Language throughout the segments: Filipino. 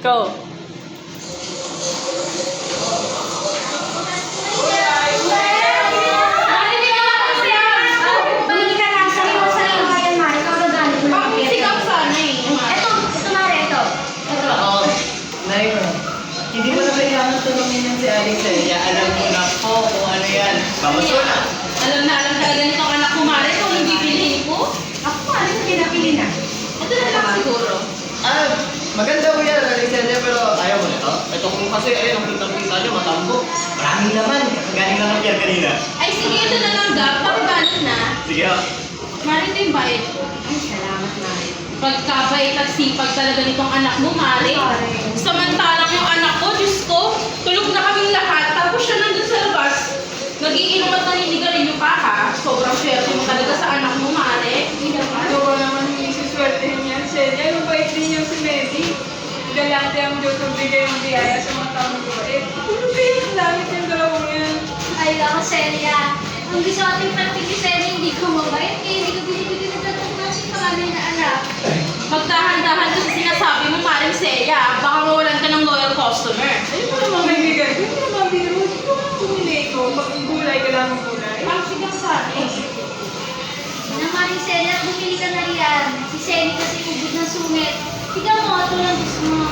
Go. Hindi mo na kailangan tulungin yan si Alicia. Alam mo na po kung ano yan. Vamos na. Alam talaga nitong anak ko, Mare, kung hindi bilhin ko. Ako, Mare, kung pinapili na. Ito na lang siguro. Maganda po yan, Alicia, pero ayaw mo nito. Ito kung kasi, ayun, ang kitang-kita nyo, matambo. Maraming laman. Kagaling naman yan kanina. Ay, sige, ito na lang, Gab. Pakibalot na. Sige ha. Mare, ito yung bayad ko. Ay, salamat, Mare. Pagkabait at sipag talaga nitong anak mo, Mare. Samantalang yung anak ko, Diyos ko, tulog na kaming lahat. Tapos siya nandun sa labas. Nagiinom at naninigarilyo pa, ha? Sobrang swerte mo talaga sa anak mo, Mare. Ano ba naman yung isuswertehin niyan, Celia? Yung bait din niya si Medi. Galante ang Diyos ang bigay ng biyaya sa mga taong buhay. Ano ba yung langit yung dalawang yan? Ay, ako, Celia. Ang gusto ating parting ni Celia, hindi ko mabait. Kaya hindi ko binibigyan ng tatang klaseng pangalan na anak. Magdahan-dahan ko sa sinasabi mo, Maring Celia. Baka mawalan ka ng loyal customer. Ayun mo naman may bigay. Hindi mo naman biro. Hindi ko naman pumili ko. Pag gulay ka lang ng gulay. Parang sigang sa akin. Namaring Celia, bumili ka na riyan. Si Celia kasi ubod ng sungit. Tignan mo, ito lang gusto mo.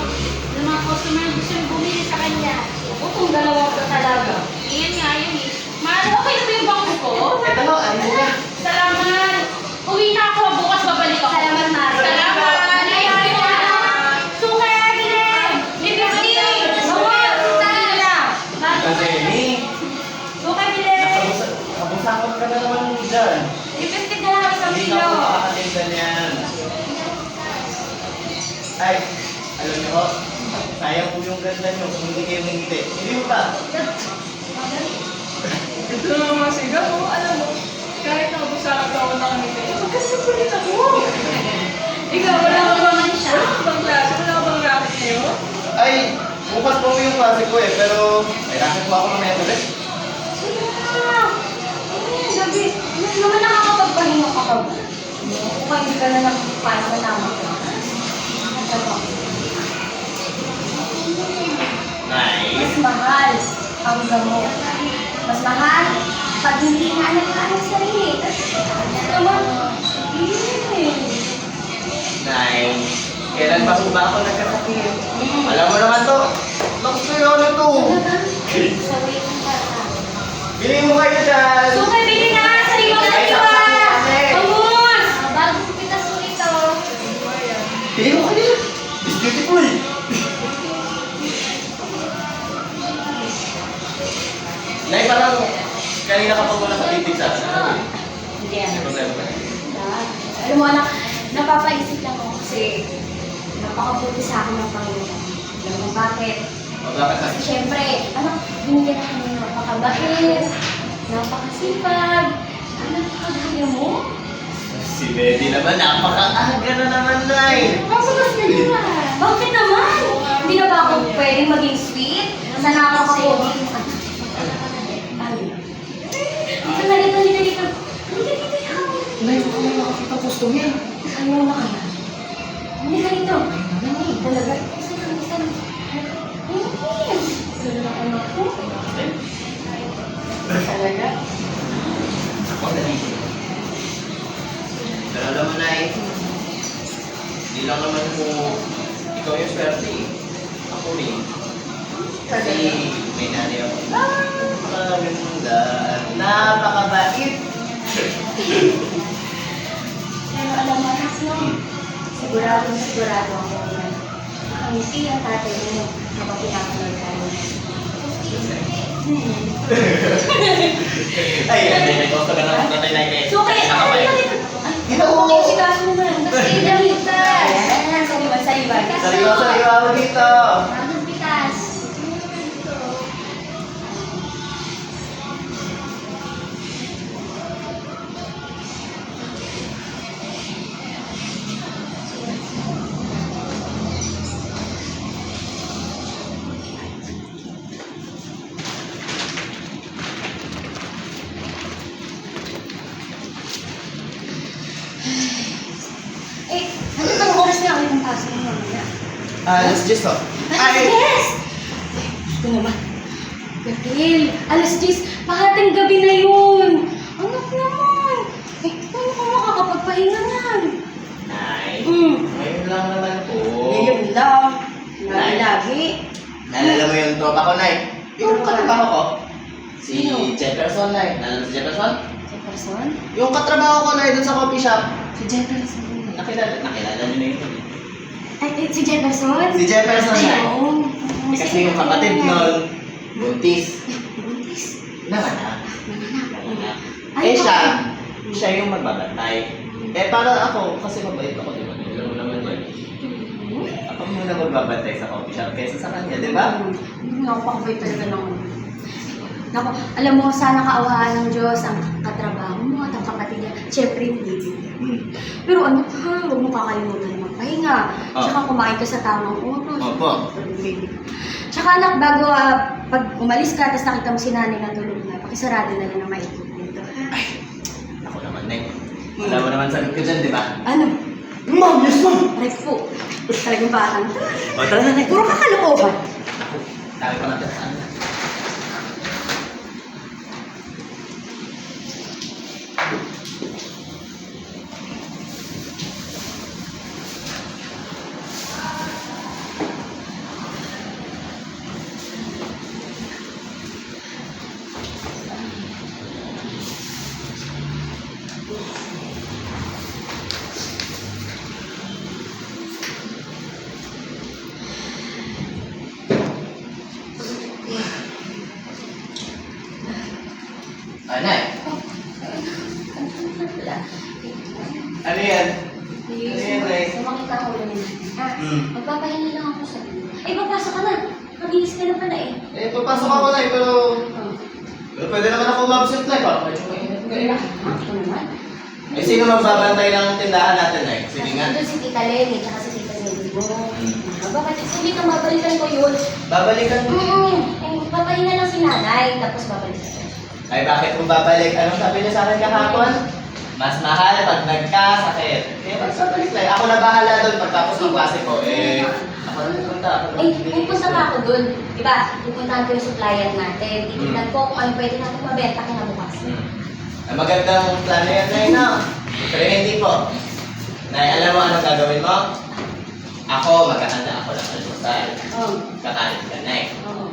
Yung mga customer gusto yung bumili sa kanya. O kung dalawa ka talaga. Iyan nga yun eh. Mare, okay na ba yung bangko ko? Ito mo, Alicia. Salamat. Uwi na ako. Bukas babalik ako. Salamat, Mare. Salamat. Ay, Suka, Gilem. Liberty. Bawal. Tala. Kasi, Suka, Gilem. kabusakot ka na naman dyan. Liberty ka lang sa Hindi ka kilo. ako makakatinda niyan. Ay, alam niyo ho, sayang po yung ganda niyo kung hindi kayo ngingiti. Hindi mo ba? Ito na mga sigaw mo. Alam mo, kahit nakabusakan ka ako nakangiti. Magkasipulit ako. Ikaw, wala ka bang bang klase? Wala ka bang racket ngayon? Ay, bukas po yung klase ko eh, pero may racket po ako ng Everest. Gabi, naman nakakapagpahinga ka ba? Kung hindi ka na lang paano ka naman. Nice. Mas mahal ang gamot. Mas mahal pag hindi na anak sarili. Naman, Nice. Kailan pa po ba ako nagkasakit? Alam mo naman to. Nakusuyo na to. Sabi ng bata. Bili mo kayo dyan. Suka, bili na. Sariwa, Ay, sariwa. saksak mo kasi. Vamos. Bagong pitas ulit ito. Bili mo kayo. It's beautiful. Nay, parang kanina ka pa muna sa titig sa akin. Hindi May problema ba? Alam mo anak, napapaisip lang ako kasi napakabuti sa akin ng Panginoon. Alam mo bakit? O bakit Kasi kasi? syempre, binigyan ako ng napakabait, napakasipag, napakagaya mo. Si Betty naman, napaka-aga na naman, Nay. Bakit naman? Hindi na ba ako pwedeng maging sweet? Sa napakapoging Halika dito. Nay, baka may makakita customer. Ayaw na kaya. Halika dito. Talaga. Isa. Talaga anak ko. Talaga? Pagdali. Pero alam mo, Nay, hindi lang naman po ikaw yung swerte eh. Ako rin. Kasi may nanay ako. Napakaganda at napakabait. Pero alam mo anak mo, sigurado ako na nakangiti ang tatay mo kapag pinapanood tayo. Ay, may gusto ka naman tatay na ikaw. So kaya, Dito ko! sikaso mo na. Kasi damit ka. Ayan, saliwa. Saliwa ako dito. Anong pitas? Eh, ano bang oras na ulit ang pasok mo mamaya? Let's just talk. Ay! Yes! Gusto naman. Gabriel, alas 10, pahating gabi na yun. Anak naman. Eh, paano ka makakapagpahinga yan? Nay, Hmm. ngayon lang naman po. Ngayon lang. Lagi-lagi. Naalala mo yung tropa ko, Nay? Yung katrabaho ko. Si Sino? Jefferson, Nay. Naalala mo si Jefferson? Jefferson? Yung katrabaho ko, Nay, dun sa coffee shop. Si Jefferson. Nakilala niyo na yun. Ay, si Jefferson? Si Jefferson, Nay. Oo. Eh, kasi yung kapatid nun, buntis. Buntis. Nanganak. Nanganak. Eh siya yung magbabantay. Eh para ako, kasi mabait ako, di ba? Alam mo naman yan. Ako muna magbabantay sa coffee shop kaysa sa kanya, di ba? Nakapakabay talaga ng... Naku, alam mo, sana kaawaan ng Diyos ang katrabaho mo at ang kapatid niya. Siyempre, hindi. Pero ano ha, huwag mo kakalimutan magpahinga. Oh. Tsaka kumain ka sa tamang oras. Opo. Tsaka anak, bago pag umalis ka, tapos nakita mo si nanay na tulog na, pakisarado na lang na maikot dito, ha? Ako naman, Nek. Wala mo naman sagot ko dyan, di ba? Ano? Ma'am, yes, ma'am! Aray po. Talagang batang to. O, tara na, Nek. Puro kakalokohan. Ako, sabi ko natin saan na. Nay, ano yan? Ano yan, Nay? Sumakit ako ulo natin, ha? Hmm. Magpapahingi lang ako sa iyo. Ay, papasok ka na. Mabilis ka na pala eh. Eh, papasok ako, Nay, pero pwede naman ako umabsent, Nay. Parang medyo mainit ngayon. Ako naman. Eh, sino magbabantay ng tindahan natin, Nay? Sige nga. Doon si Tita Lenny, tsaka si Tita Lenny mo. Hmm. Bakit hindi ka mabalikan ko yun? Babalikan mo. Eh, papahinga lang si nanay, tapos babalikan ko. Ay, bakit kung babalik? Anong sabi niya sa akin kahapon? Mas mahal pag nagkasakit. Eh, magsabalik lang. Ako na bahala doon pagtapos ng klase ko. Eh, ako na nagpunta. Ako na Ay, nagbibigay pupunta sa- pa ako dun. Diba? Pupuntahan ko yung supplier natin. Titignan ko kung ano pwede natin mabenta kinabukas. Ay, magandang plano yan, Nay, no? Pero hindi po. Nay, alam mo anong gagawin mo? Ako, maghahanda ako ng almusal. Oo. Kakain ka, Nay. Oo.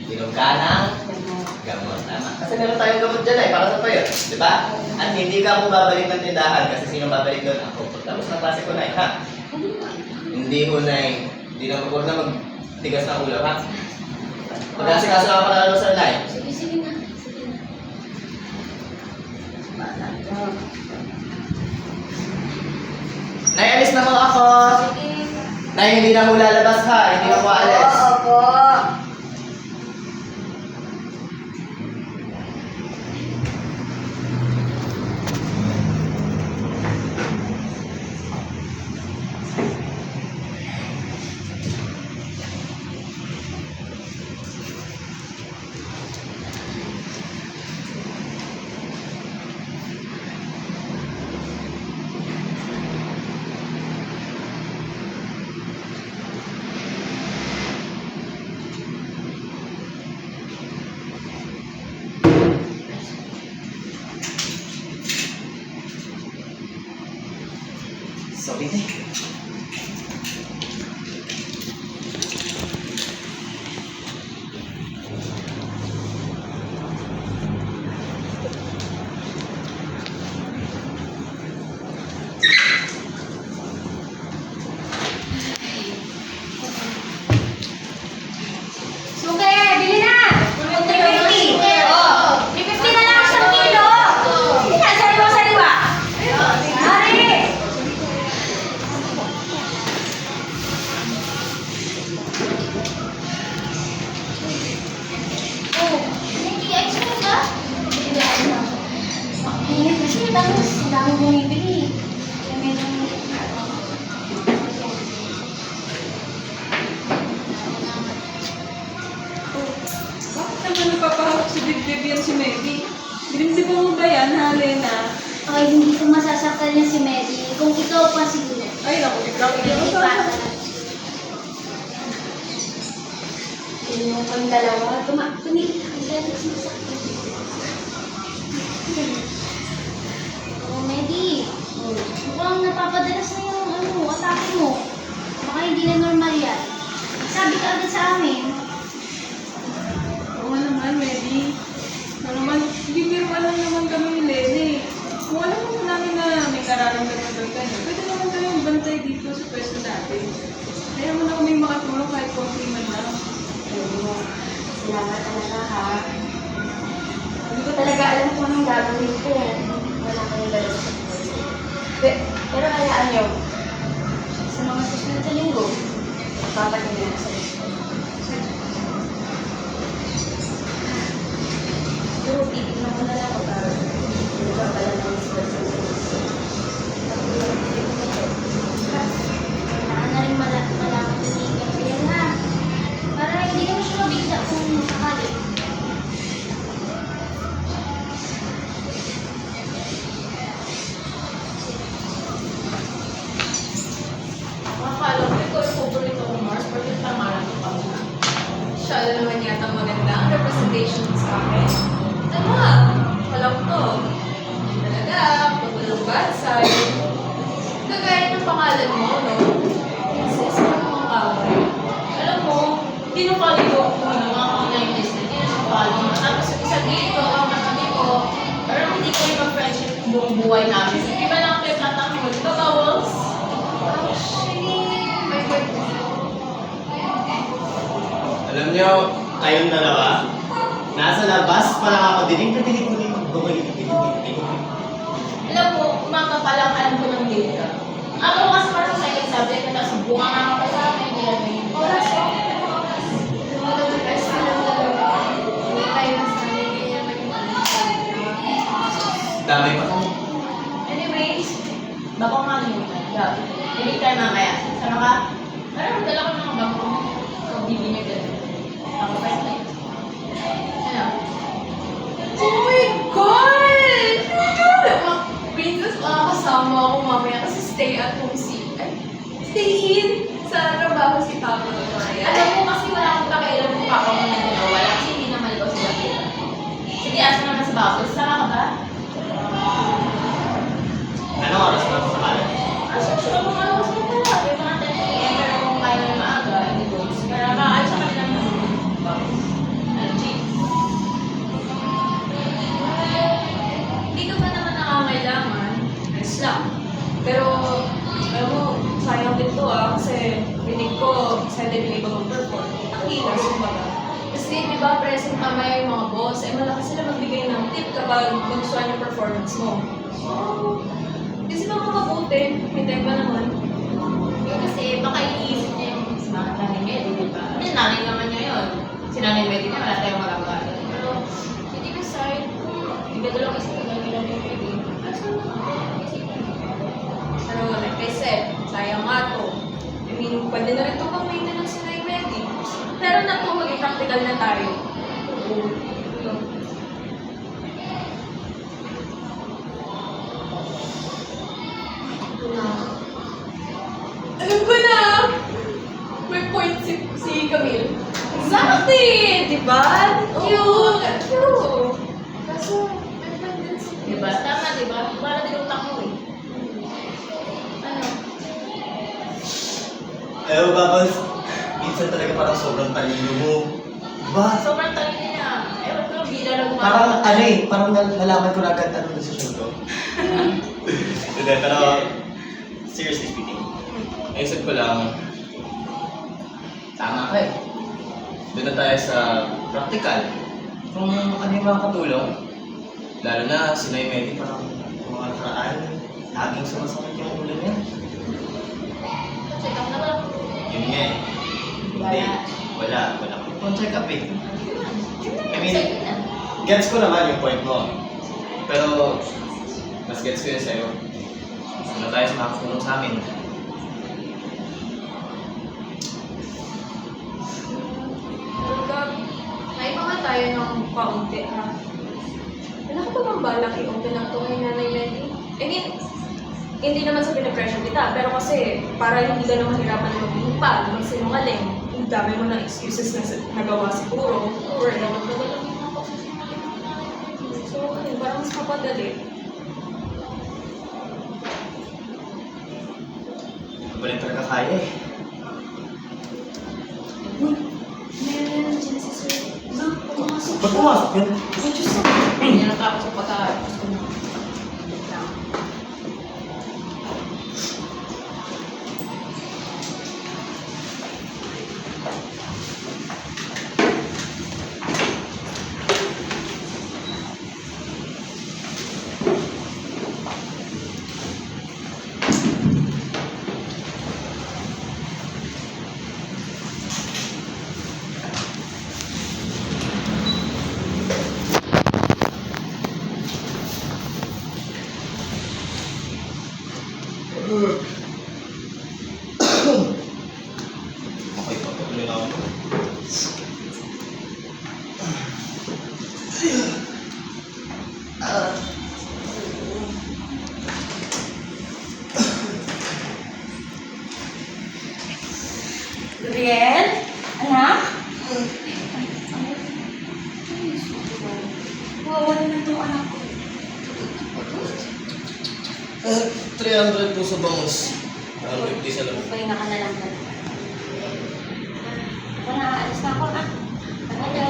Inom ka ng gamot, tama. Kasi meron tayong gamot dyan, Nay, para sa payo. Di ba? At hindi ka mo babalik ng tindahan kasi sino babalik doon? Ako. Tapos ng klase ko, Nay, ha? Hindi ho, Nay. Hindi na huwag na magtigas ng ulo, ha? Mag-asikaso ako ng almusal, Nay. Sige, sige na. Sige na. Oo. Nay, alis na ho ako. Sige. Nay, hindi na ho lalabas, ha? Hindi na ho aalis. Opo. Sorry, Nay. Sugar, bili na! 350. Oo. 350 na lang isang kilo. Hindi na, sariwa-sariwa. Ari! Oh, hindi extra ka? Hindi kasi tapos ang daming bumibili. Kaya medyo... Bakit naman napapahawak si Dibdib yan si Medi? Dinimdim mo ba yan, ha, Lena? Ay, hindi ko masasaktan yan si Medi. Kung ikaw pa siguro. Ay, naku, ikaw. Hindi pa talaga. Yung kami dalawa, tumigil ka dahil sumasakit. Oh, Medi. Mukhang napapadalas na yung atake mo. Baka hindi na normal yan. Sabi ka agad sa amin. Oo nga naman, Medi. Ano naman, bibiruan lang naman kami ni Lenny. Kung alam mo namin na may nararamdaman daw ka niya, pwede naman kayong bantay dito sa pwesto natin. Kaya mo na kami makatulong kahit konti man lang. Oo. Salamat talaga ha. Hindi ko talaga alam kung anong gagawin ko. Wala kayong dalawa sa buhay. Pero hayaan niyo, sa mga susunod na linggo, papatingin na sa ito. Pero titignan ko na lang kung ano ba pala ng isip. Kailangan na rin malaman ni Gabriel ha. Para hindi naman siya mabigla kung sakali. Akala ko ikaw yung favorite ko Mars, pero yung tamaran ko pa mo. Siya na naman yata maganda ang representation sa akin. Tama! Walang to. Talaga, pagulungbat sa'yo. Kagaya ng pangalan mo, no? Princess ng mga kaway. Alam mo, pinupaligo ko ng mga online business, hindi na siya follow. Tapos yung isa dito, ang katabi ko, pero hindi kayo mag-friendship buong buhay namin. Iba lang kayo tatanggol. Di ba, Bowles? Actually, my goodness. Alam niyo, kayong dalawa, nasa labas pa lang ako, dinig na dinig ko din. Bumalik. Alam mo, umaga pa lang alam ko ng date ka. Ako kasi para sa second subject, tapos bunga nga ako sa akin, hindi na yung oras. Mag-advise ka lang talaga. Hindi tayo nasanay, kaya maging Damay pa kami. Anyways, bako nga nyo. Yeah. Hindi tayo mamaya. Sama ka? Parang dala ko ng mga bako. So, bibi niya ganun. Ako pa yun. Ano? Oh my God! Princess, makakasama ako mamaya kasi stay at home stay in sa trabaho si Papa. Alam mo kasi wala akong pakialam kung papa mo na wala kasi hindi naman ikaw sila kita. Sige, asa naman sa bako. Sama ka ba? Ano oras ba sa kalan? Asa siya kung ano gusto mo pala. Yung mga 10 p.m. pero kung kaya na maaga, hindi ko. Pero kaan sa kanila ng bako. Ano, Chief? Hindi ka pa naman nakakailangan. Nice lang. Pero, alam mo, sayang din to kasi rinig ko excited yung iba mag-perform. Ang hilas yung baga. Kasi di ba present mamaya yung mga boss, eh malakas sila magbigay ng tip kapag magustuhan yung performance mo. So, kasi baka mabuti, may time pa naman. Yung kasi baka iniisip niya yung mga nanay niya, di ba? Kasi nanay naman niya yun. Si nanay Betty niya, wala tayong magagawa doon. Pero, hindi ka side, iba dalawang isip na gano'n nanay Betty. Asa na ako? Pero like I said, sayang nga to. I mean, pwede na rin ito pang maintenance na yung Medi. Pero na to, maging practical na tayo. Oo. Alam ko na! May point si Camille. Exactly! Diba? Cute! Cute! Kaso, may point din si Di ba? Tama, di ba? Para din utak mo eh. Ano? Ayaw, Babals. Minsan talaga parang sobrang talino mo. Diba? Sobrang talino niya. Ewan ko, bida lang gumagawa. Parang ano eh, parang nalaman ko na agad anong decision ko. Hindi, pero seriously speaking, naisip ko lang, tama ka eh. Doon na tayo sa practical. Kung ano yung mga katulong, lalo na si Nay Medi parang yung mga nakaraan, laging sumasakit yung ulo niya. Check up na ba? Yun nga eh. Hindi, wala akong check up eh. I mean, gets ko naman yung point mo. Pero, mas gets ko yun sa'yo. Ano tayo sa makakatulong sa amin? Gab, naiba nga tayo ng paunti ha. Wala ka ba bang balak i-open ang tungay nanay Medi? I mean, hindi naman sa pinapressure kita, pero kasi para hindi ka na mahirapan na maghihipa, magsinungaling, dami mo ng excuses na nagawa siguro. Or nagagawa lang yung mga so, ayun, parang mas mapadali. Hindi ko rin talaga kaya eh. Uy, meron dyan si Sir. Ma, pumasok Ba't siya. pumasok yun? Ay, Diyos ko. Hindi na tapos sa pagkakas. Okay, patuloy na ako. Gabriel? Anak? Wawa naman itong anak ko. 300 po sa bangus. 150 sa loob. Pahinga ka na lang talaga. Ako na, alis na ako ah. Talaga.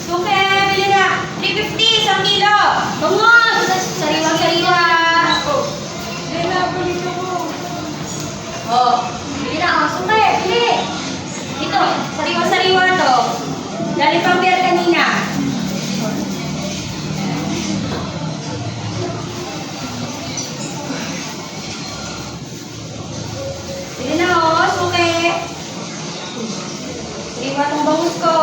Suke, bili na! 350, isang kilo! Bangus! Sariwa-sariwa! Hindi na, balik ako. Oh, bili na ako. Suke, bili! Ito, sariwa-sariwa to. Galing pang beer kanina. Bili na ako, suke. Sariwa tong bangus ko.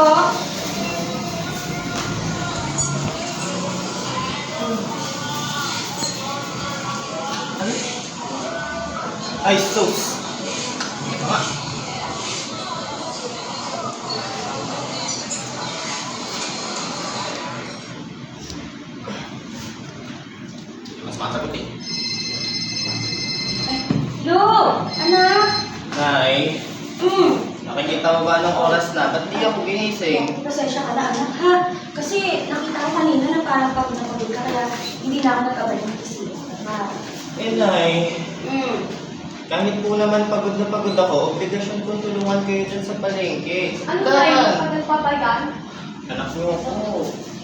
Ice sauce. Tama. Mas masagot eh. Lo, anak. Nay, nakikita mo ba anong oras na? Ba't di ako ginising? Pasensya ka na, anak, ha? Kasi nakita ko kanina na parang pagod na pagod ka, kaya hindi na ako nag-abay ng kasi. Eh, Nay, Mm. kahit po naman pagod na pagod ako, obligasyon kong tulungan kayo dyan sa palengke. Ano Sandaan. tayo? Pag nagpapayan? Anak niyo ako.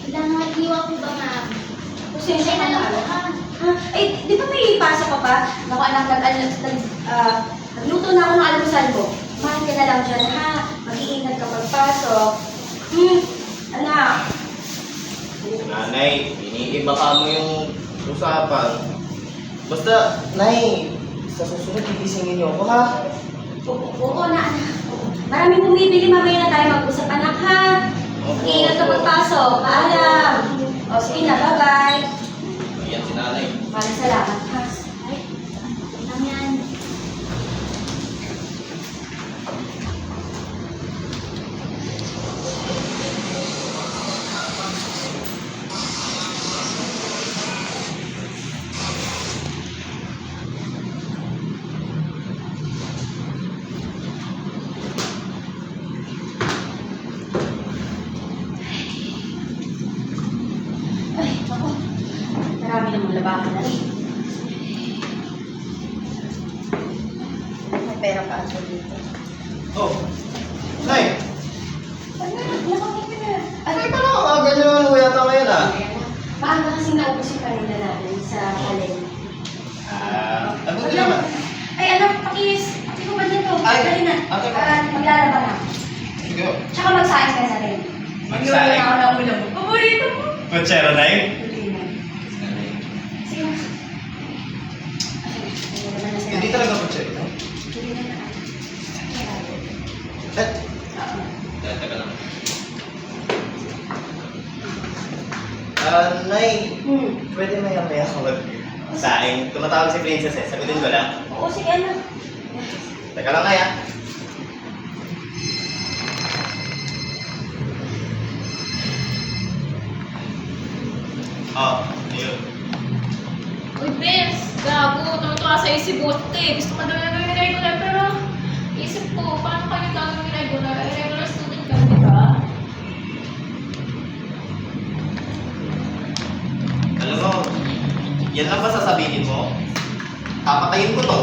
Kailangan iwan ko ba, ma'am? Pasensya ka Kaya na, na lang po, anak. ha? Ha? Eh, di ba may pasok ka pa? Naku, anak, nagluto na ako ng almusal mo. Kumain ka na lang dyan, ha? Mag-iingat ka pagpasok. Anak. Nanay, iniiba ka mo yung usapan. Basta, Nay, sa susunod gigisingin niyo ako, ha? Oo na, anak. Maraming bumibili, mamaya na tayo mag-usap, anak, ha? Mag-iingat ka pagpasok. Paalam. O, sige na, bye-bye. Ayan si Nanay. Maraming salamat, ha? Ay, lang yan. Ay, ako. Marami namang labahan na rin. May pera pa ako dito. Oh, Nay, Ano? Nakakita na. Ay, ay parang aga niyo naman ho yata ngayon, ah. paano kasi naubos yung kanina natin sa kaleng? Ano din naman? Ay, anak, ko ba dito? Ay, Dali na. okay. Maglalaba na. Sige ho. Tsaka magsaing ka na rin. Magsaing? Ako ng ulam. Paborito mo. Kutsero, Nay? Hindi na. Sige na. Hindi talaga kutsero, Nay? Hindi na na. Eh, teka lang. Nay, pwede maya-maya ako mag-saing. Tumatawag si Princess eh. Sagutin ko lang. Oo, sige anak. Teka lang, Nay, ah. Ayun. Uy, Bes, gago. Tumatawa sa'yo si Bote. Gusto ka daw na gawin regular, pero isip ko, paano kayo gagawin regular? Regular student ka, di ba? Alam mo, yan lang ba sasabihin mo? Papatayin ko to.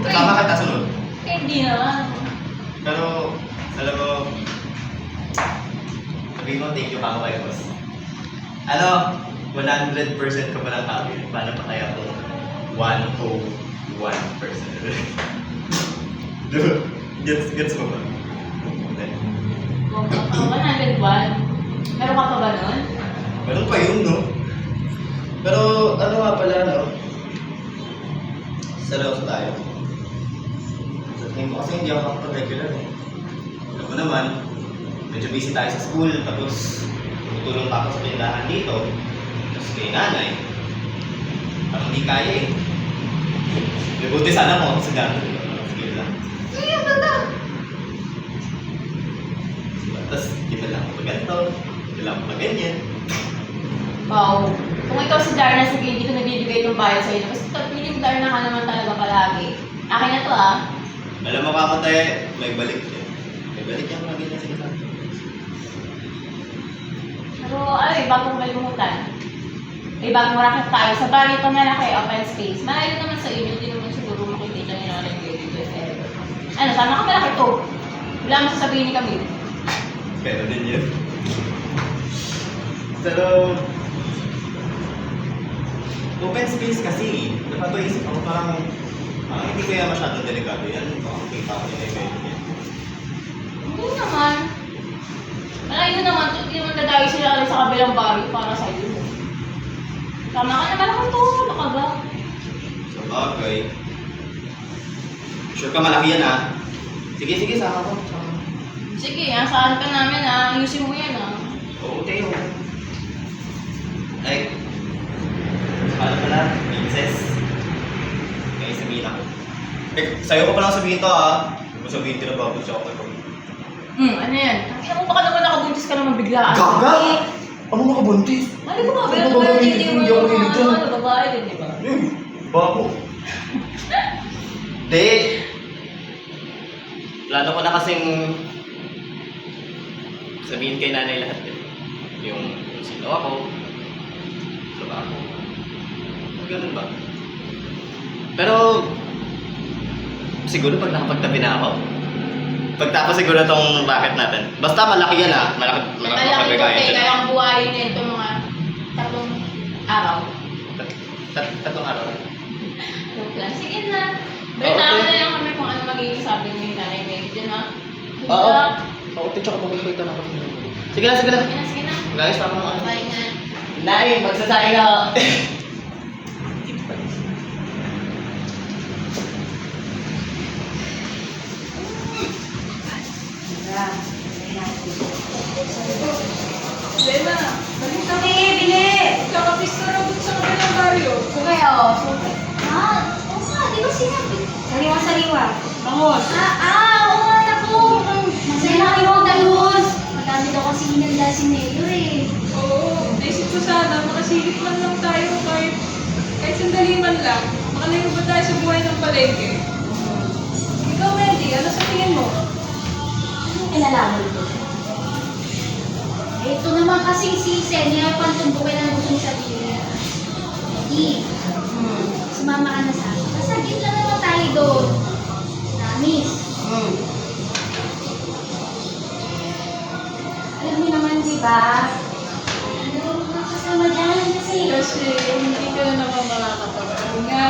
Kasama kita sunod. Eh, hindi naman. Pero, alam mo, sabihin mo, thank you pa ako kay boss. Ano, 100% ka pa lang happy. Paano pa kaya kung 101%? Diba? Gets mo ba? Hindi. 101? Meron ka pa ba nun? Meron pa yun, no? Pero, ano nga pala, no? Seryoso tayo. Sabihin ko kasi hindi ako makapag-regular, eh. Alam mo naman, medyo busy tayo sa school, tapos tutulong pa ako sa tindahan dito, tapos kay nanay. Parang hindi kaya, eh. Buti sana mo sa gano'n. Sige lang. Sige, bata. Tapos, di ba lang ako ganito, di lang ako ganyan. Wow. Kung ikaw si Darna, sige, hindi ko nabibigay itong bayad sa'yo. Kasi piling Darna ka naman talaga palagi. Akin na to, ah. Alam mo kamatay, may balik yan. May balik yan lagi na sila. Pero, ay, bagong malimutan. May bagong racket tayo. Sa bali ito na lang kay open space. Malayo naman sa inyo, hindi naman siguro makikita nyo na nag-regular. Ano, sama ka malaki to. Wala mo sasabihin ni Camille. Pero din yun. Pero, open space kasi, napatuisip ako parang hindi kaya masyadong delikado yan. Baka makita ko nila yung ganyan. Hindi naman. Malayo naman, hindi naman dadayo sila sa kabilang barrio para sa iyo. Tama ka naman ako to, nakaga. Sa bagay. Sure ka malaki yan, ha? Sige, sama ko. Sige, saan ka namin, ah. Ayusin mo yan, ah. Oo, Teo. Ay, paano pala? Princess. May sabihin ako. Sa'yo ko palang sabihin to, ha? Huwag mo sabihin tinababot siya ako. Ano yan? Ang mo baka naman nakabuntis ka naman biglaan. Gaga! Ano nakabuntis? Mali ko ba? Ano Pero ba naman gagawin? hindi mo Hindi ako yung hilig dyan. mga babae din, di ba? Bako. Di. Plano ko na kasing sabihin kay nanay lahat din. Yung sino ako, trabaho. Ganun ba? Pero, siguro pag nakapagtabi na ako, pagtapos siguro tong racket natin. Basta malaki yan, ha? Malaki Malaki ko kabigayan kay dyan. kayang buhayin na ito mga 3 araw. Tatlong araw. Joke lang. Sige na. Oo, Balitaan okay. na lang kami kung ano magiging sabi ni nanay Meg dyan, ha? Good Oo. luck. Oo, tsaka pagkakita na kami. Sige na. Sige na, sige na. Guys, tama mo. Bye na. Nay, magsasaing ako. Lena, balik na. Bili! Kakapista na dun sa kabilang baryo. Okay, oh. Oo nga, di ba sinabi? Sariwa-sariwa. Bangos. Oo nga, naku. Masaya na kayo ang talus. Madami daw kasi hinanda si Mayor eh. Oo, naisip ko sana, makasilip man lang tayo kahit sandali man lang. Makalayo ba tayo sa buhay ng palengke? Ikaw, Wendy, ano sa tingin mo? Anong kinalaman ko? Ito naman kasi si Senya, pantumbukin na gusto niya sabihin. Hindi. Sumama ka na sa akin. Kasagit lang naman tayo doon. Promise. Alam niyo naman, di ba? Ano mga kasama dyan kasi? Kasi hindi ka na naman makakapagpahinga.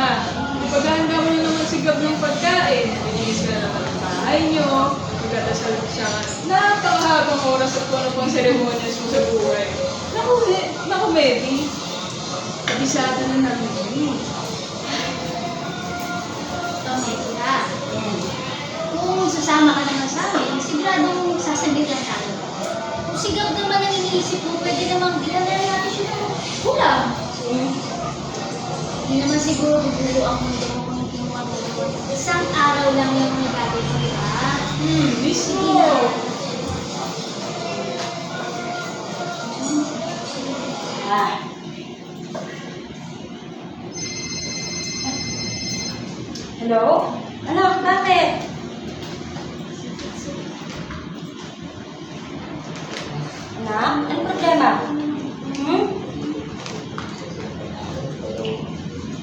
Paghahanda mo na naman sigab ng pagkain. Binilis ka na naman ang bahay nyo. Magdadasal siya ka. Napakahabang oras at kung ano pang seremonyas mo sa buhay. Naku, Medi. Kabisado na namin yun. Ito, Medya. Kung sasama ka naman sa amin, siguradong sasagot lang tayo. Kung sigab naman ang iniisip mo, pwede namang bilang na natin siya ng ulam. Hindi naman siguro gugulo ang mundo mo kung hindi mo matulog. Isang araw lang yung nagagawin mo, di ba? Mismo. Ah. Hello? Anak, bakit? Anak, ano problema? Hmm?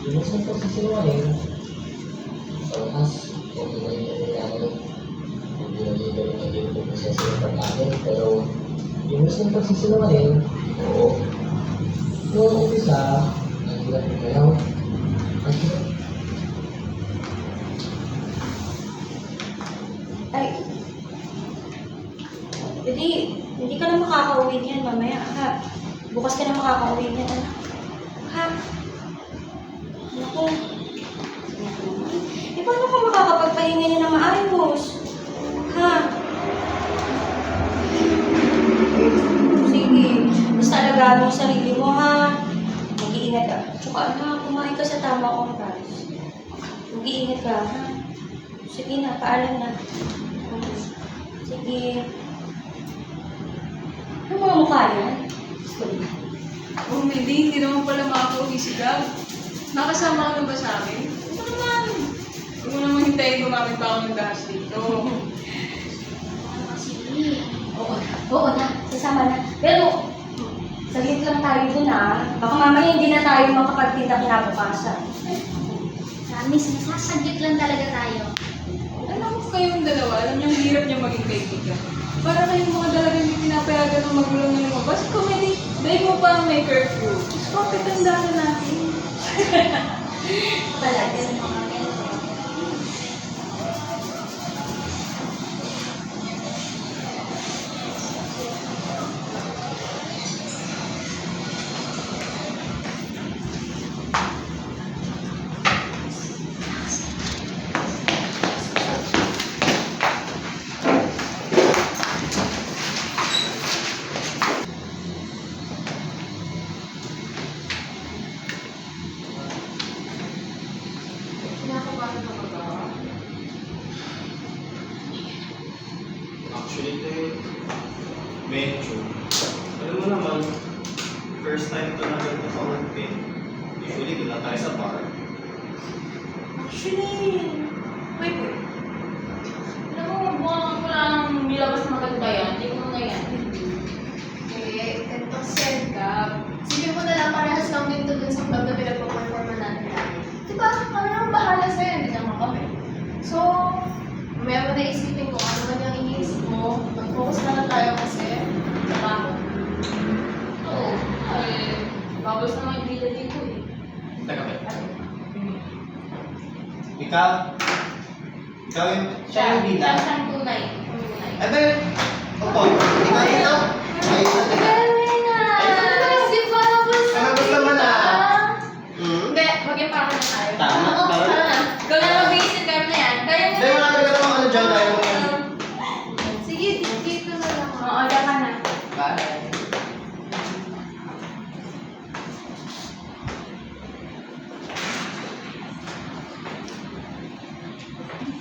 Yung isang pagsisinungaling, sa wakas, okay na yung nangyayari. Hindi na dito rin naging pagproseso ng pag-amin, pero yung isang pagsisinungaling, oo. Noong umpisa, ang hirap mo kayaw. Ang hirap. Ay, hindi ka na makakauwi niyan mamaya, ha? Bukas ka na makakauwi niyan, anak. Ha? Naku. Eh, paano ka makakapagpahinga niya ng maayos? Ha? Sige, basta alagaan mo yung sarili mo, ha? Mag-iingat ka. Tsaka anak, kumain ka sa tamang oras. Mag-iingat ka, ha? Sige na, paalam na. Sige. Ano mga mukha yan? Oh, Medi, hindi naman pala makakauwi si Gab. Nakasama ka na ba sa amin? Ito naman. Huwag mo naman hintayin gumamit pa ako ng gas dito. Oo na, sasama na. Pero, saglit lang tayo dun, ha? Baka mamaya hindi na tayo makapagtinda kinabukasan. Promise, masasaglit lang talaga tayo. Alam ko kayong dalawa, alam niyo ang hirap niya maging kaibigan. Para kayong mga dalaga hindi pinapayagan ng magulang niyo lumabas. Kung hindi, dahil mo pa ang may curfew. Bakit ang dami natin? Talaga. Kinakabahan ka ba? Actually, medyo. Alam mo naman, first time ito na ganito sa workpin. Usually, doon lang tayo sa bar. Actually, wait. Alam mo, mukhang wala nang nilabas na maganda yan. Hindi ko na yan. Eh, ganito kasi, Gab. Sige mo na lang, parehas lang din to dun sa club na pinagpaperforma natin. Diba? Kami naman bahala sa'yo, hindi naman kami. So, mamaya mo na isipin kung ano man yung iniisip mo. Mag-focus na lang tayo kasi trabaho. Oo. Ay, babas na mga bida dito eh. Teka ba? Ikaw? Ikaw yung, siya yung bida? Siya ang tunay. Ang tunay. Eh, ba yun? Opo, ikaw ito. Ayun na, teka. Ano gusto mo na? Hmm? Hindi, mag-impara na tayo. Tama, Oo, tama. tara na. Ikaw na mag-iisip kayo na yan. Kaya mo. Hindi, wala ka naman ano dyan, kaya mo yan. Sige, dito na lang. Oo, diyan ka na. Bye.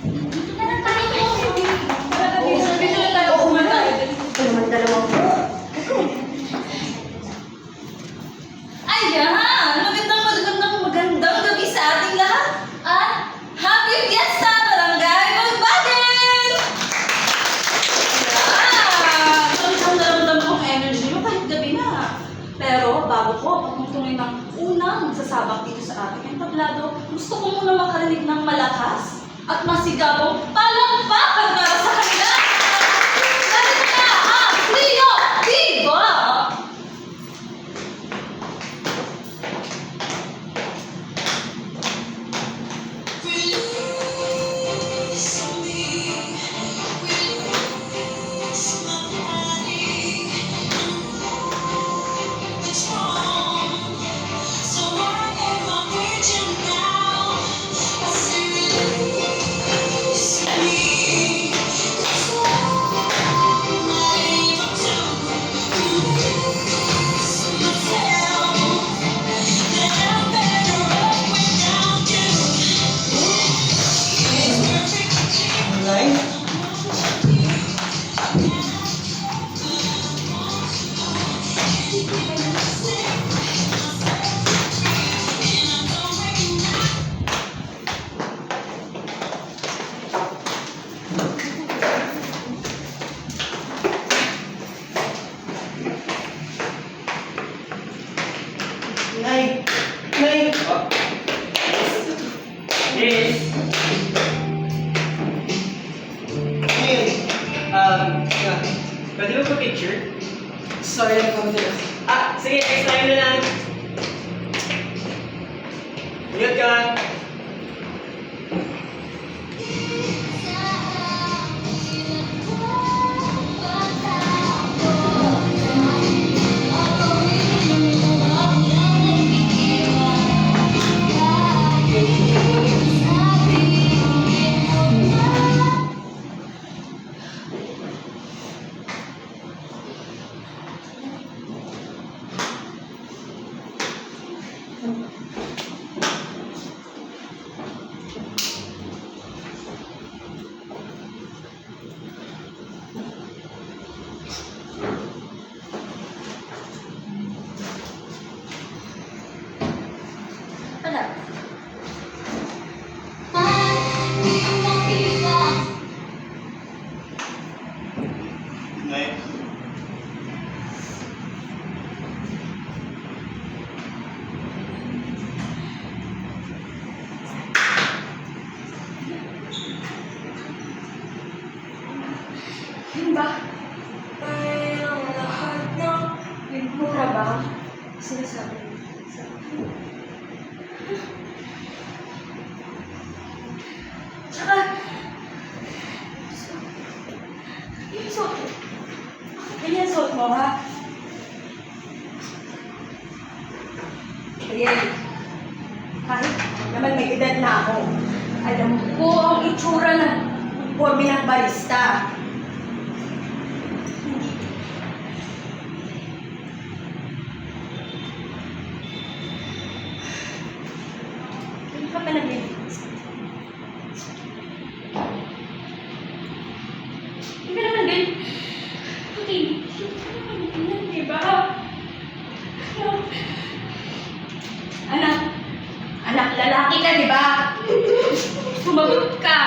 Dito na lang tayo. Dito na tayo kumanta. Ito naman dalawang Ayan! Magandang gabi sa ating lahat! At happy fiesta, Barangay Magbatin! Ayan! Talagang naramdam kong energy mo kahit gabi na. Pero bago ko pagmutuloy ng unang sasabak dito sa ating entablado, gusto ko muna makarinig ng malakas at masigabong palakpakan para sa kanila! Dahil na ang Trio Diva! See Nay! Nay! Yes! Ngayon, pwede mo pa picture? Sorry, nagpapadalas. Sige, next time na lang. Ingat ka! Wala. Nay, Yun ba? Ay, ang lahat ng mura ba? Sinasabi sa akin. Tsaka, yung suot mo. Ganyan suot mo, ha? Ayan. Kahit naman may edad na ako, alam ko ang itsura ng uniforme ng barista. Hindi ka pa naglilinis. Hindi ka naman din. Okay, hindi ka naman ganyan, di ba? Anak, lalaki ka, di ba? Sumagot ka.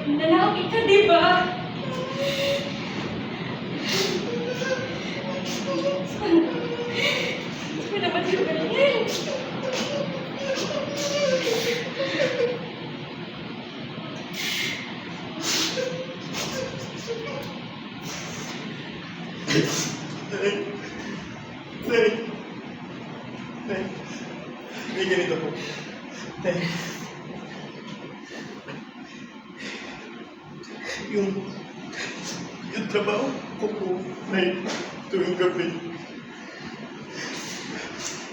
Lalaki ka, di ba? Saan naman yung ganyan? Nay! Nay, ganito po. Nay. Yung trabaho ko po, Nay, tuwing gabi.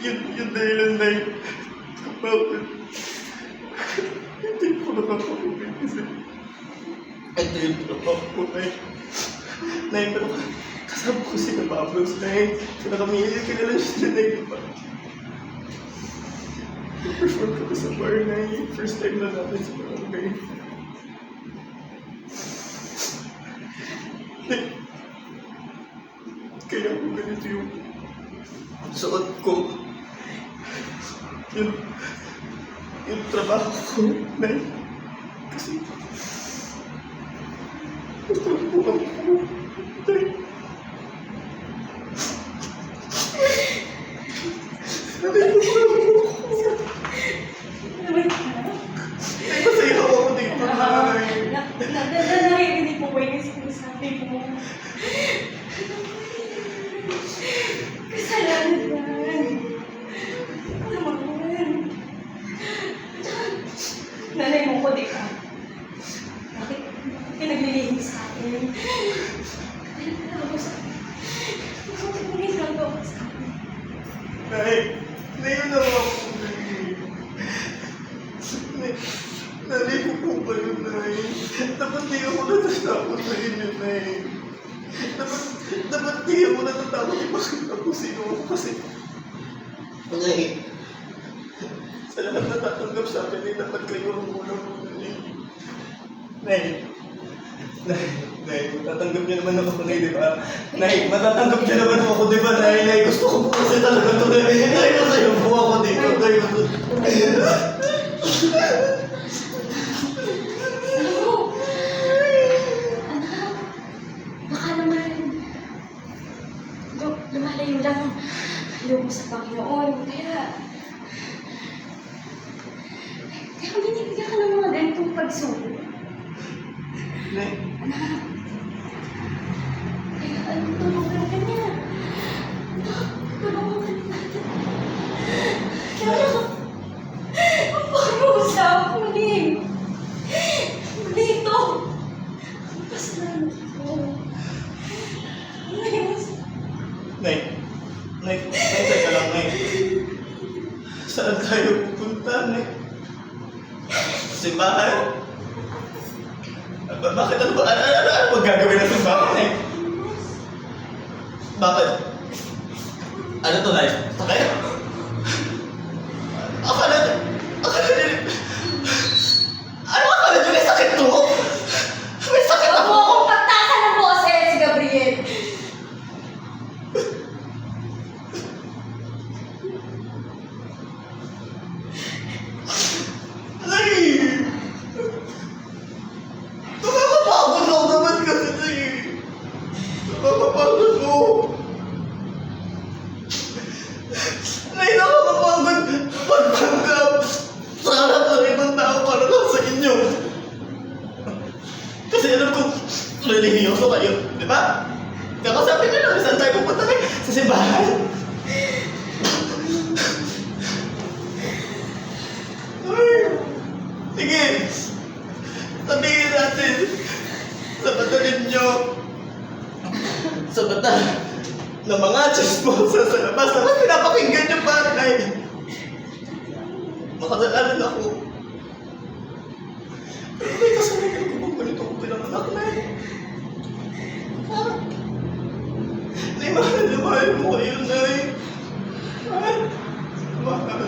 Yun dahilan, Nay, kapag hindi ko nakakapagin kasi ito yung trabaho ko, Nay. Nay, pero kasama ko si Pablos, Nay. Sila kami, kilala siya, Nay, di ba? Perform kami sa bar, Nay. First time na natin sa barangay. Nay, kaya ako ganito yung suot ko. Yung trabaho ko, Nay. Kasi natulungan ko, Nay. Ay, masaya ako dito, Nay. Narinig mo ba yung sinasabi mo? Kasalanan yan. Naman. Nanay mo ko, di ka? Bakit naglilinis sa akin? Ako sa akin. Bakit mo ginagawa sa akin? Nay, yun na ako. Naligo po kayo, Nay. Dapat di ako natatakot sa inyo, Nay. Dapat di ako natatakot ipakita ko sino ako kasi... Nay, sa lahat natatanggap sa akin, ay dapat kayo ang ulang ko, Nay. Nay, matatanggap niyo naman ako, Nay, di ba? Nay, matatanggap niyo naman ako, di ba, Nay? Gusto ko po kasi talaga ito, Nay. Nay, masaya po ako dito, Nay. Baka naman lumalayo lang ang loob mo sa Panginoon. Kaya binibigyan ka ng mga ganitong pagsubok. Nay, Anak, kaya tulungan ka niya. Anak, tulungan ka niya natin. Kaya ang pakiusap, muli ito. Ang kasalanan ko. Nay, teka lang, Nay. Saan tayo pupunta, Nay? Simbahan? Bakit ano ba? Ano gagawin ng simbahan, Nay? Bakit? Ano to, Nay? Sakay? Akala niyo, ano akala niyo may sakit to? May sakit Huwag ako! mo akong pagtasan ng boses, Gabriel. Nay! Nakakapagod ako naman kasi, Nay. Nakakapagod mo. Nay, nakakapagod magpanggap sa harap ng ibang tao para lang sa inyo. Kasi alam ko, religyoso kayo, di ba? Kakasabi nyo lang, saan tayo pupunta, Nay? Sa simbahan. Ay, sige, sabihin natin sa mata ninyo, sa mata ng mga chismosa sa labas, tapos pinapakinggan nyo pa, Nay. Makasalanan ako. Pero may kasalanan ko kung ganito ko pinanganak, Nay. Nay, mahal na mahal mo kayo, Nay. Mahal. Mahal.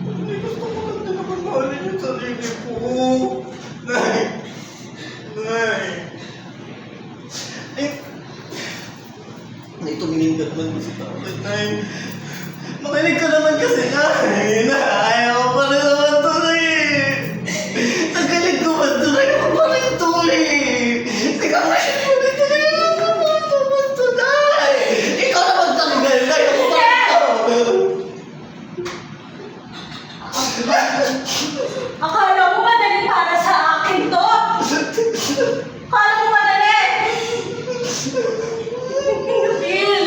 Hindi gusto ko lang din naman mahalin yung sarili ko. Nay! Nay! Nay, tumingin ka naman kasi takot, Nay. Makinig ka naman kasi, Nay. Nay, ako pa rin naman to, Nay. Nagalit ko ba to, Nay? Ako pa rin to, Nay. Ikaw pa rin to, Nay. Ako pa rin naman to, Nay. Ikaw na magtanggal, Nay. Ako pa rin to. Akala mo madali para sa akin to? Akala mo madali? Gabriel!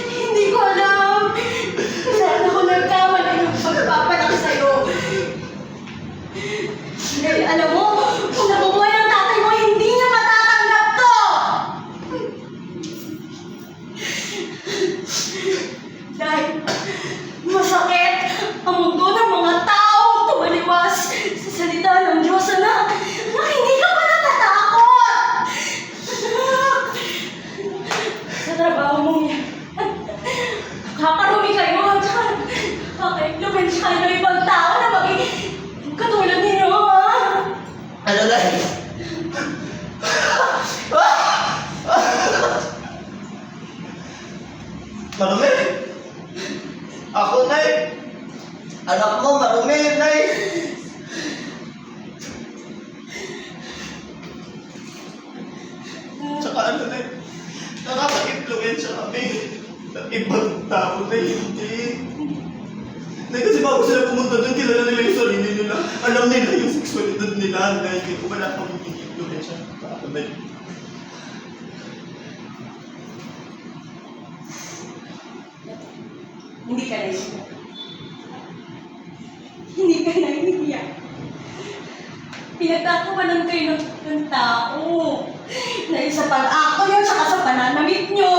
Hindi ko alam. Saan ako nagkamali ng pagpapalaki sa'yo. Dahil alam mo, kung nabubuhay ang tatay mo, hindi niya matatanggap to! Dahil masakit ang mundo ng mga taong tumaliwas sa salita ng Diyos, anak, na hindi ka pa natatakot! Anak! Sa trabaho mong yan, nakakarumi kayo at saka nakaka-influence kayo ng ibang tao na maging katulad ninyo, ha? Ano, Nay? Marumi? Ako, Nay. Anak mo, marumi, Nay. Tsaka ano, Nay? Nakaka-influensya kami ng ibang tao na hindi. Nay, kasi bago sila pumunta doon, kilala nila yung sarili nila. Alam nila yung sexualidad nila, Nay. Hindi ko wala kami influensya sa ako, Nay. Hindi ka naiiyak. Hindi ka naiiyak. Pinagtatawanan kayo ng tao. Dahil sa pag-ako nyo, saka sa pananamit nyo.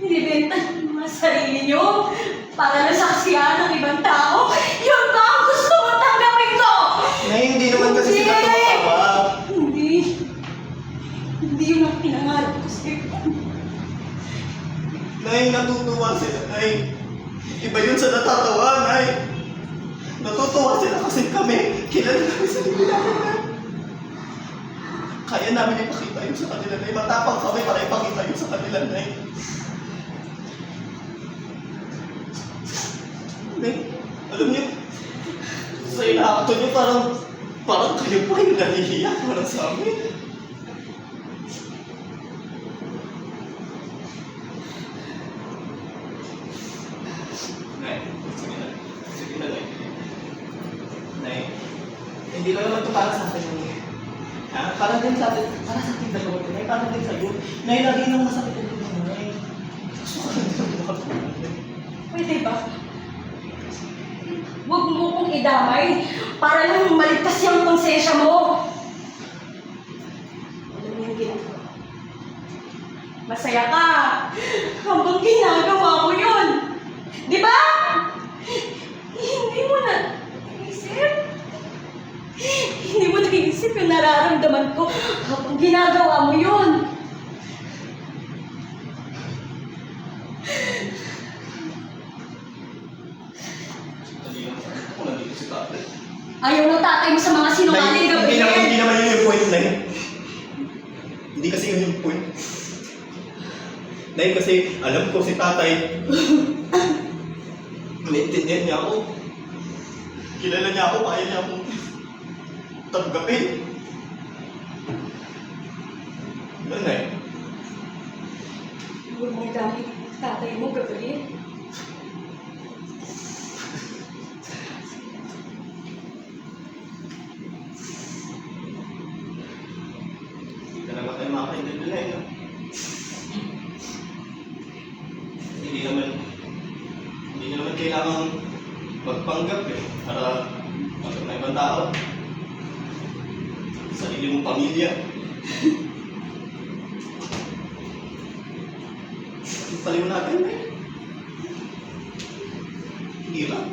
Nilibenta ng mga sarili nyo para nasaksihan ng ibang tao. Yun ba ang gusto mo tanggapin ko? Nay, hindi naman kasi sila tumatawa. Hindi. Hindi yun ang pinangarap ko sa'yo. Nay, natutuwa sila, Nay. Iba yun sa natatawa, Nay. Natutuwa sila kasi kami. Kilala namin sa sarili namin, Nay. Kaya namin ipakita yun sa kanila, Nay. Matapang kami para ipakita yun sa kanila, Nay. Nay, alam niyo, sa inaakto niyo parang kayo pa yung nahihiyak para sa amin. din sa atin, para sa ating dalawa, Nay, para din sa'yo. Nay, lagi nang masakit ang ulo mo, Nay. Gusto ko lang din makatulog. Pwede ba? Huwag mo kong idamay para lang maligtas yung konsensya mo. Alam mo yung ginagawa. Masaya ka habang ginagawa mo yun. Di ba? Hindi mo na naisip. Hindi mo naisip yung nararamdaman ko habang ginagawa mo yun. Ako nandito si tatay. Ayaw mo tatay mo sa mga sinungaling Nay, gabi. hindi naman yun yung point, Nay. Hindi kasi yun yung point. Nay, kasi alam ko si tatay. Naintindihan niya ako. Kilala niya ako, kaya niya akong tanggapin. Ano, Nay? Huwag mong gamit tatay mo gabi. Hindi ka naman tayo makakaintindi, Nay, no? Hindi naman kailangan magpanggap eh, para maging na ibang tao. Sarili mong pamilya. Paliwanagan eh. Hirap.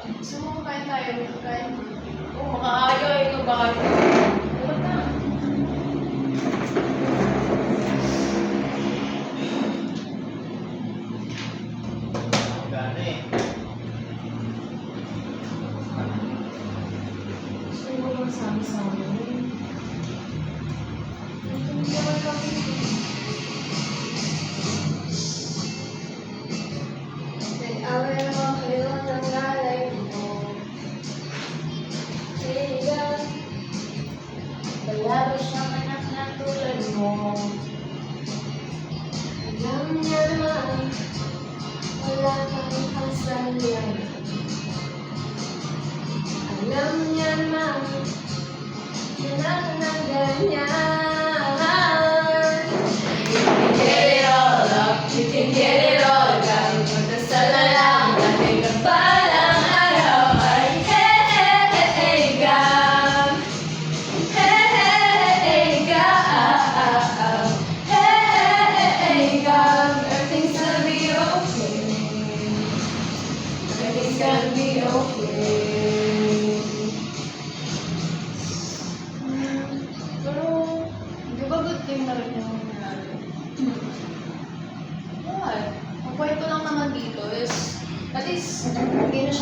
Gusto mo kumain tayo? Kain? Oo, makaayaw. Ikaw ba kayo? Huwag na. Gana eh. Gusto mo lang sabi sa amin. Hindi naman kami. Nag-away naman kayo ng lalay mo. Kaya, palaro siyang anak na tulad mo. Alam niya naman, wala kang kasalyan. Alam niya naman, yan ang ganyan.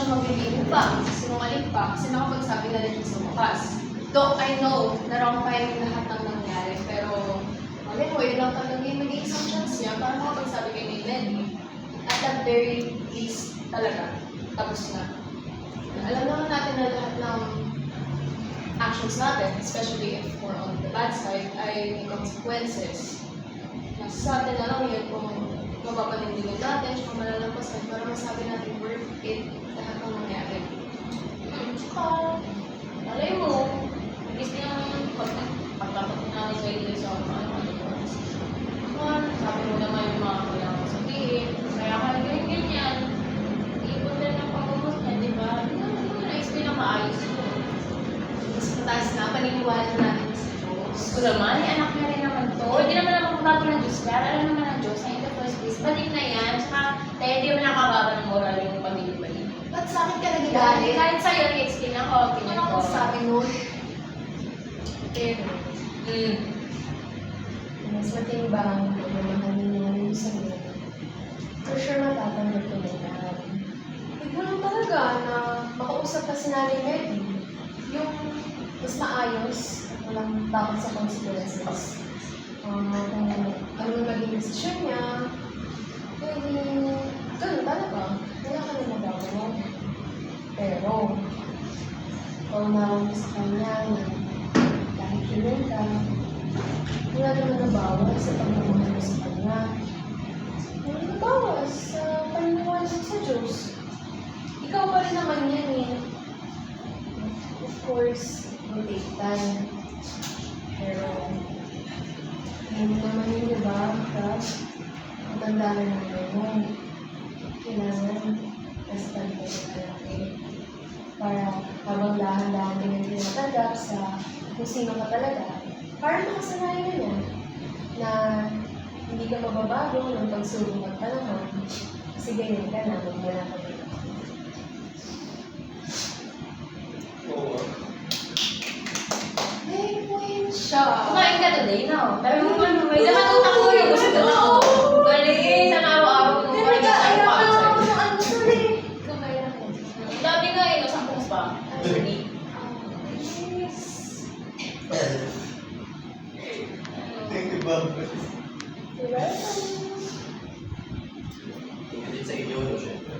siya magbibigay pa, sinungaling pa, kasi nakapagsabi na rin siya sa bukas. Though I know na wrong pa yung lahat ng nangyari, pero malay mo, yun lang talaga yung naging isang chance niya para makapagsabi kay Maylene. At the very least talaga, tapos na. Alam naman natin na lahat ng actions natin, especially if we're on the bad side, ay may consequences. Nasa atin na lang yun kung mapapanindigan natin, kung malalampasan, para masabi natin worth it lahat ng nangyari. Tsaka, alay mo, at least yung pagtapat natin sa ito sa sabi mo naman yung mga kailangan sabihin, kaya ka ganyan, iipon din ang pag-umos niya, di ba? Hindi naman na-explain na maayos yun. Mas mataas na, paniniwala natin sa Diyos. Gusto naman, anak niya rin naman to. Hindi naman ako bago ng Diyos yan. Alam naman ng Diyos na in the first place. Balik na yan. Saka, tayo hindi mo nakababa ng moral yung pamilya-balik. Ba't sa akin ka Dahil, nagagalit? kahit sa'yo, i-explain ako. Ano ako sabi nun? Pero, mas matimbang kung mamahalin niya yung sarili. For sure, matatanggap ko na yan. Huwag mo lang talaga na makausap ka si Nanay Mary. Yung mas maayos at walang takot sa consequences. Kung ano naging desisyon niya, ganun talaga. Wala ka na magagawa. Pero, kung naroon mo sa kanya na dahil kilin ka, wala naman nabawas sa pagmamahal mo sa kanya. Wala nabawas sa paniniwala mo sa Diyos. Ikaw pa rin naman yan eh. Of course, it will take time. Pero, hindi naman yun, di ba? Matanda na naman mo. Kailangan, nastan ka sa kalaki. Para habang dahan-dahan din yung tinatanggap sa kung sino ka talaga, para makasanayan na niya na hindi ka mababago ng pagsubok at panahon kasi ganyan ka na magmula ka dito. Oo. May point siya. Kumain ka today, no? Pero kung ano, may naman utak ko yung gusto ko. Galing, sa araw-araw nung Pero parang ayaw isang ko pa. lang ako ng ano sorry. Kumain ako. Ang dami nga eh, no? 10 pa. Actually. Thank you, Bob. Diba? Tingnan din sa inyo, no, syempre.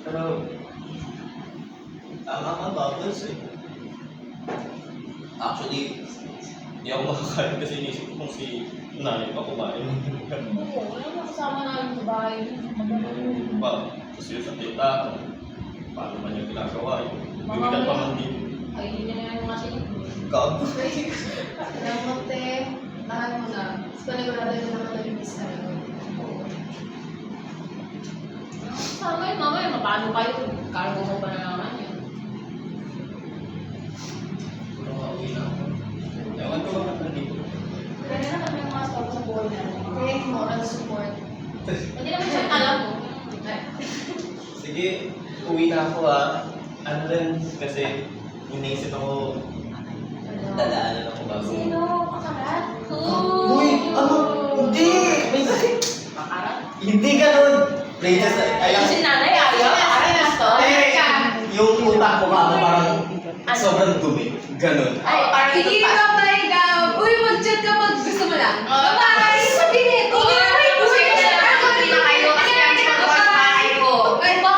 Pero, Tama ka, Bubbles eh. actually, hindi ako makakain kasi inisip ko kung si nanay pa kumain. Oo, wala na kasama namin sa bahay. Pa, kasi sa tita, paano man yung ginagawa yun? Bibigyan pa man din. Ay, hindi niya na yung mga sinip. Kab. Salamat eh. Tahan mo na. Mas panigurado na naman nalimis ka rin. Sama yun, mama yun. Paano kayo? Cargo mo pa na naman yun. Pero makauwi na ako. Ewan ko bakit nandito. Kaya na kami yung mga stop sa buhay natin. Kaya yung moral support. Hindi naman siya alam mo. Sige, uwi na ako ha. Ano rin, kasi iniisip ako, dadaanan ako bago. Sino? Pakarat? Uy, ano? Hindi! Pakarat? Hindi ganun! Princess, Si nanay, ayaw. Pakarat na to. yung utak ko parang sobrang dumi. Ganun. Ay, parang Sige, bye-bye ka. Uy, mag-chat ka pag gusto mo lang. Bye-bye! Sabihin eh. Tingin na kayo. Uy, Hindi na kayo kasi kami magbukas bahay ko. Bye-bye!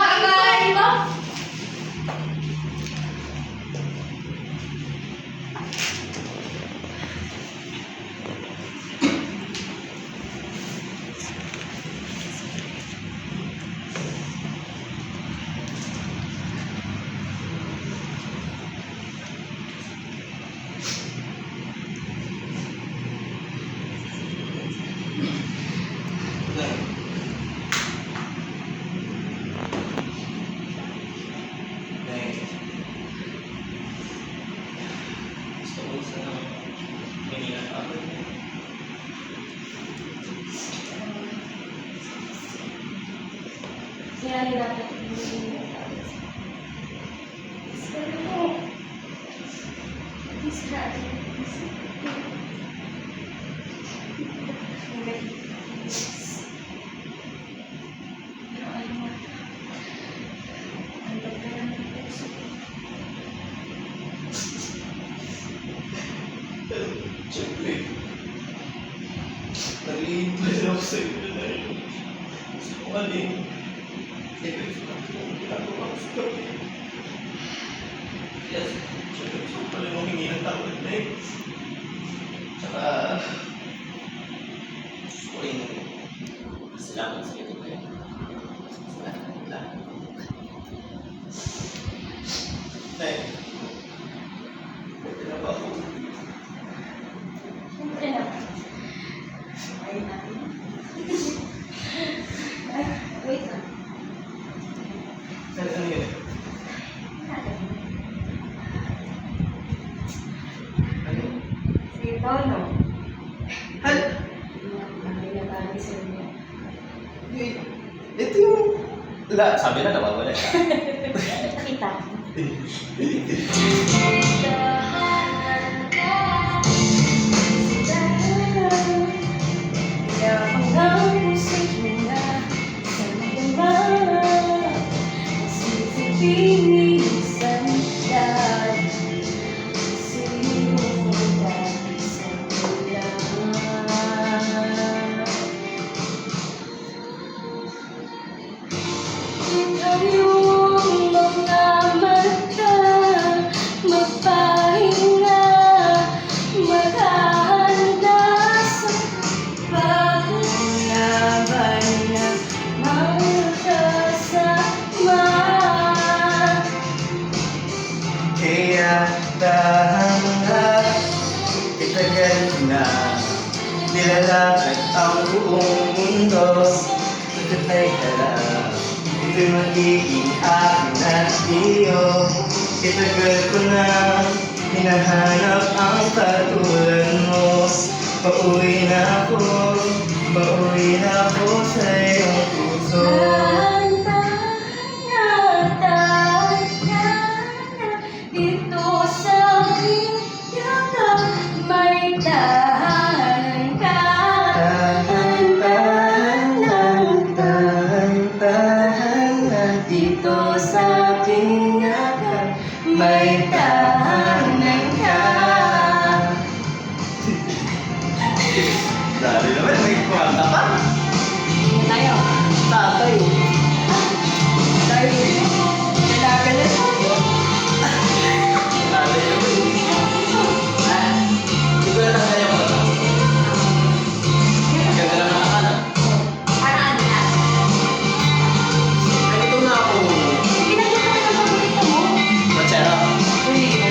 Gusto ko sa kanina ako. Sinali dapat. Nalilipad ako sa iyo na yun. Gusto ko alin. Ito yung ginagawa ko sa gabi. Yes, syempre gusto ko pala humingi ng tawad na eh. Tsaka, gusto ko rin Salamat sa iyo, Kuya. Salamat. Nay, pwede na ba ako? Siyempre na. Ayun natin. Ay, wait lang. Ano yun? Ano? Si Tono. Hal! Ang binabagi sa inyo. Ito yung... Sabi na nawawala siya. Nakita ko. Ikaw yung mga mata, magpahinga, maghahanda sa paglaban na magkasama. Kaya dahan-dahan, itagal na nilalakad ang buong mundo. Pagkatay ka lang, ito'y magiging akin at iyo. Itagal ko na hinahanap ang katulad mo. Pauwi na ako sa iyong puso. Dito sa aking yakap, may tahanan ka. Tahan-tahan dito sa aking yakap, may tahanan ka. Dali naman, may kwarta pa. Tayo. Tatay. Tayo. Dalaga na tayo. Dali naman. Hindi ko na nakaya mo na. Ganda lang ang akala. Paraan na. Ganito na ako. Pinagdito ka ng paborito mo. Matsara. Uy. Na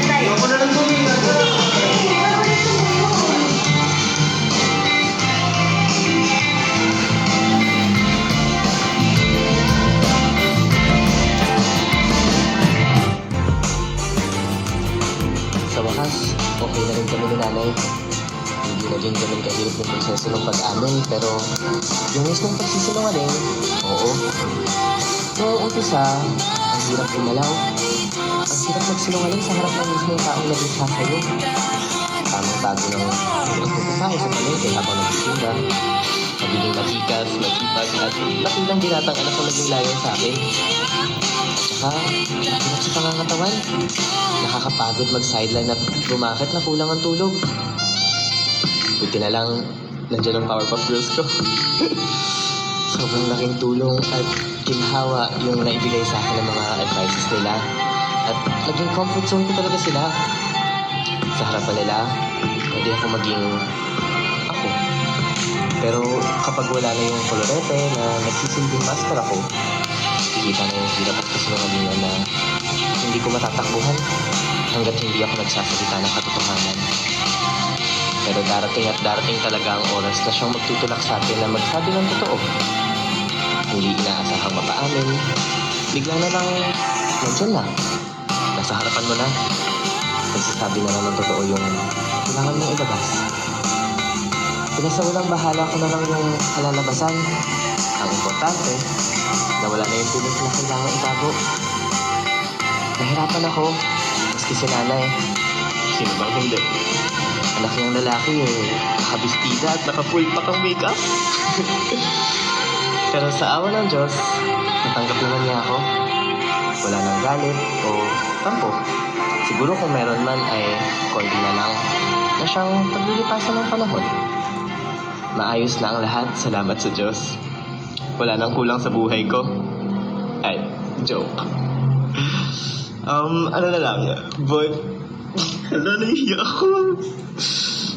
tayo. Ayoko na lang tumingan. Paborito mo yun. Sa wakas, okay na rin kami ni nanay. Hindi naging ganun kahirap yung proseso ng pag-amin, pero yung mismong pagsisinungaling, oo. Noong umpisa, ang hirap gumalaw. Ang hirap magsinungaling sa harap ng mismong taong naglikha sa'yo. Tamang-tago ng pagpupuntahe sa palengke habang nagsisinda. Magiging matikas, matipag, at makilang binatang anak ko naging layo sa akin. Tsaka, hirap sa pangangatawan. Nakakapagod mag-sideline at bumakit na kulang ang tulog. Buti na lang, nandiyan ang Powerpuff Girls ko. Sobrang laking tulong at ginhawa yung naibigay sa akin ng mga advices nila. At naging comfort zone ko talaga sila. Sa harapan nila, pwede ako maging ako. Pero kapag wala na yung kolorete na nagsisilbing master ako, nakikita na yung hirap at kasinungalingan na hindi ko matatakbuhan hanggat hindi ako nagsasalita ng katotohanan. Pero darating at darating talaga ang oras na siyang magtutulak sa atin na magsabi ng totoo. Hindi inaasahang mapaamin, biglang na lang nandyan na. Nasa harapan mo na. Nagsasabi na lang ng totoo yung kailangan mong ilabas. Pinasawalang bahala ko na lang yung kalalabasan. Ang importante, nawala na yung pilit na kailangan itago. Nahirapan ako, maski si nanay. Sino bang hindi? Anak niyang lalaki nakabistida at naka-full pack ang makeup. Pero sa awa ng Diyos, natanggap naman niya ako. Wala nang galit o tampo. Siguro kung meron man ay konti na lang na siyang paglilipasan ng panahon. Maayos na ang lahat, salamat sa Diyos. Wala nang kulang sa buhay ko. Ay, joke. Ano na lang, but... Hala, nahihiya ako.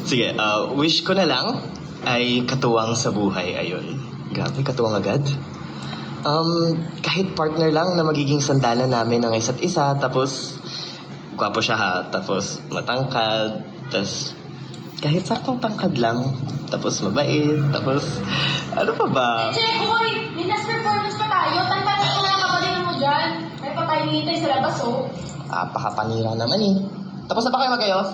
Sige, wish ko na lang ay katuwang sa buhay, ayun. Grabe, katuwang agad. Kahit partner lang na magiging sandalan namin ng isa't isa, tapos gwapo siya ha, tapos matangkad, tapos kahit saktong tangkad lang, tapos mabait, tapos ano pa ba? Check, hoy! May last performance pa tayo. Tantanin ko na kapatid mo dyan. May patay nitay sa labas, oh. Apakapanira naman eh. Tapos na ba kayo magayos?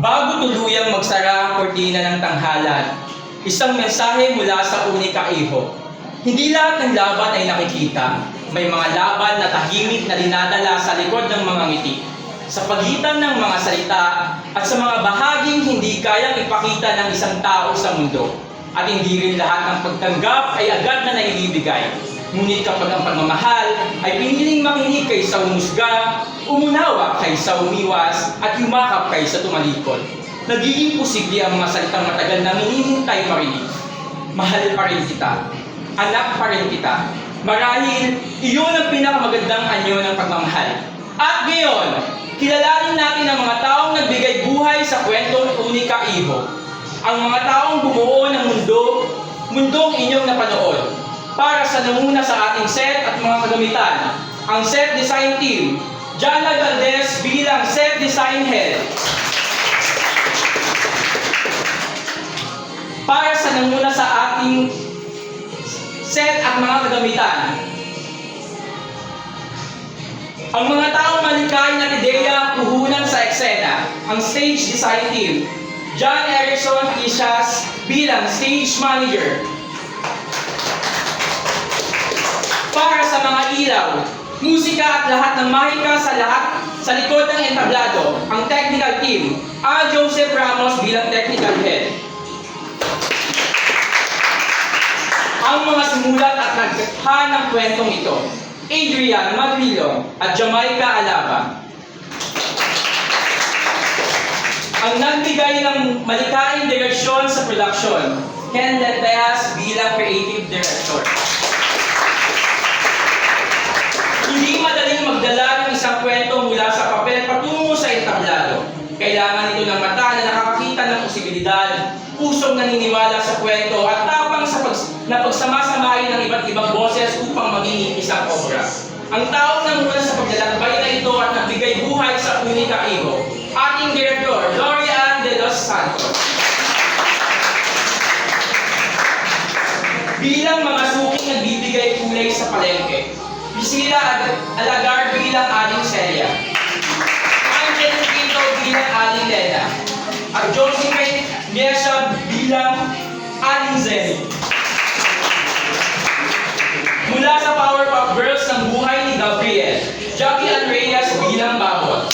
Bago tuluyang magsara ang kortina ng tanghalan, isang mensahe mula sa unika iho. Hindi lahat ng laban ay nakikita. May mga laban na tahimik na dinadala sa likod ng mga ngiti. Sa pagitan ng mga salita at sa mga bahaging hindi kayang ipakita ng isang tao sa mundo. At hindi rin lahat ng pagtanggap ay agad na naibibigay. Ngunit kapag ang pagmamahal ay piniling makinig kaysa umusga, umunawa kaysa umiwas, at yumakap kaysa tumalikod, nagiging posible ang mga salitang matagal na hinihintay marinig. Mahal pa rin kita. Anak pa rin kita. Marahil, iyon ang pinakamagandang anyo ng pagmamahal. At ngayon, Kilalanin natin ang mga taong nagbigay buhay sa kwentong Unika Iho. Ang mga taong bumuo ng mundong inyong napanood. Para sa nanguna sa ating set at mga kagamitan, ang set design team, Jana Valdez bilang set design head. Para sa nanguna sa ating set at mga kagamitan, ang mga taong malikhain at ideya puhunan sa eksena, ang stage design team, John Erickson Ishas bilang stage manager. Para sa mga ilaw, musika at lahat ng mahika sa likod ng entablado, ang technical team, Al Joseph Ramos bilang technical head. Ang mga sumulat at nagkatha ng kwentong ito, Adrian Maglilo at Jamaica Alaba. Ang nagbigay ng malikhaing direksyon sa production, Ken Leteas bilang creative director. Hindi madaling magdala ng isang kwento mula sa papel patungo sa entablado. Kailangan ito ng mata na nakakakita ng posibilidad, pusong naniniwala sa kwento at tapang na pagsamasamahin ng iba't ibang boses upang maging isang obra. Ang taong nanguna sa paglalakbay na ito at nagbigay buhay sa Unika Iho, ating direktor, Dorian De Los Santos. Bilang mga suking nagbibigay kulay sa palengke, Priscilla Alagar bilang aling Celia, Angel Quinto bilang aling Lena, at Josephine Miesha bilang aling Zenny. Mula sa Powerpuff Girls ng buhay ni Gabriel, Jackie Ann Reyes bilang Babot,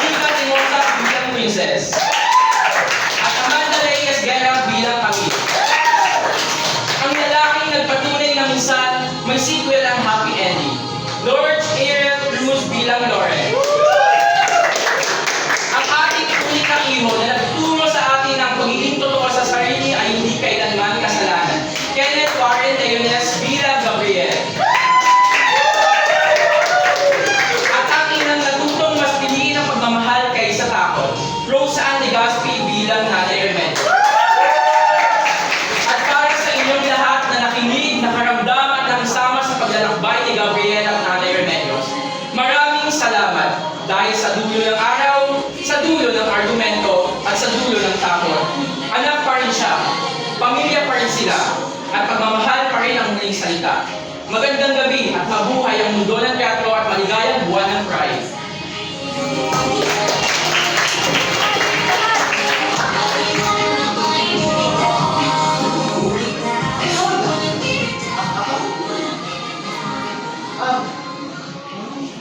Rika Timosa bilang Princess, at Amanda Reyes Guerra bilang Camille. Ang lalaking nagpatunay ng minsan, may sequel ang happy ending, Lord Ariel Cruz bilang Lauren. Ang ating Unika Iho na nagturo sa atin ang pagiging totoo sa sarili ay hindi kailanman kasalanan, Kenneth Warren Leones bilang Gabriel. At ang inang natutong mas piliin ang pagmamahal kaysa takot, Roseanne Legaspi bilang Nanay Remedios. At para sa inyong lahat na nakinig, nakaramdam at nakisama sa paglalakbay ni Gabriel at Nanay Remedios, maraming salamat dahil sa dulo ng araw, sa dulo ng argumento at sa dulo ng takot, anak pa rin siya, pamilya pa rin sila, at pagmamahal pa rin ang muling salita. Magandang gabi at mabuhay ang mundo ng teatro at maligayang buwan ng Pride.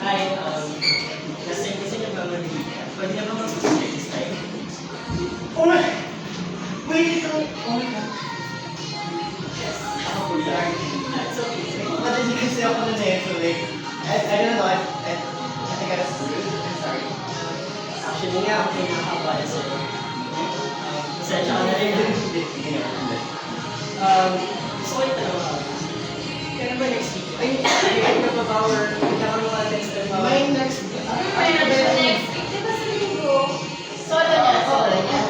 Hi, kasi niyo ba pwede na ba mag-speak this time? Oh my! Wait, ito! Oh my God! Yes, ako po sorry. It's okay. Madali kasi ako na neto, like, I don't know, I think I was rude. I'm sorry. Actually nga, ako pinakakabala sa'yo. Pasensya ka na rin. Gusto ko yung tanong ako. Kaya ba next week? Ay, nagpa-power. Nagkakaroon mga next time. May next week. Next week, di ba sa linggo? Solo niya, solo niya.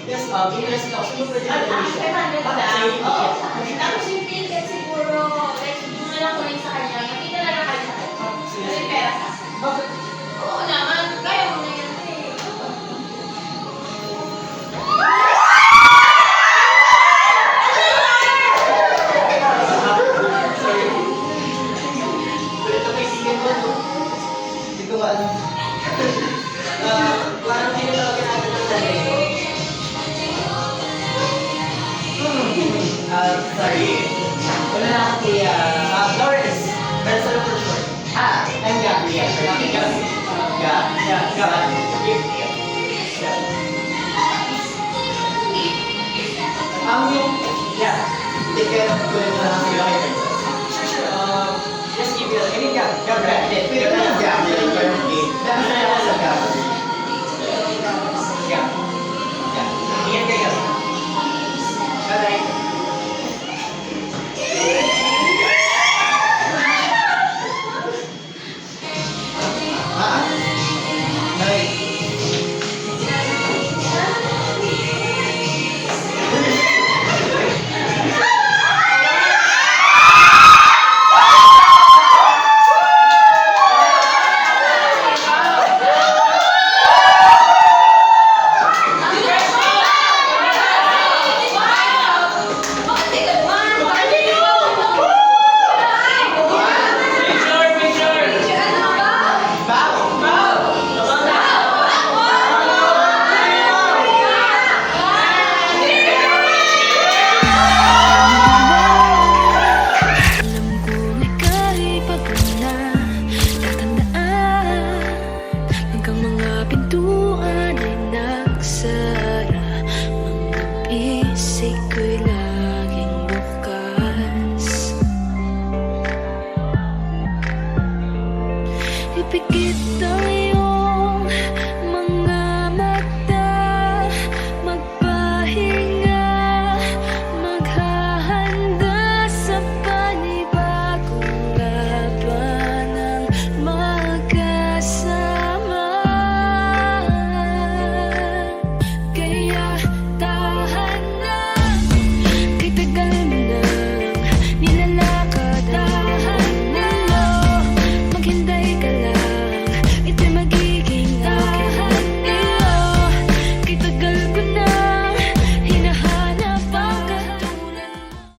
Yes, interest ako. Sino pwede At na ang 500 lang. Oo. Tapos yung ticket siguro, like, doon na lang kunin sa kanya. Makita na lang kayo sa kanya. Kasi pera sa akin. Bakit? Oo naman, kaya mo na yan eh. Sorry. Ito may sige ko, no? Hindi ko ba alam. Parang tinatawagin natin ng nanay ko. Sorry. Wala na ako kay Lawrence. Pero solo for short. I'm Gabriel. Yeah. Take care of ko yung mga sila kay Princess. Sure. Yes, Gabriel. I mean, Gabriel. Pero naman Gabriel. Dami na ako sa Gabriel. Yeah. Ingat kayo. Bye-bye. Ah, story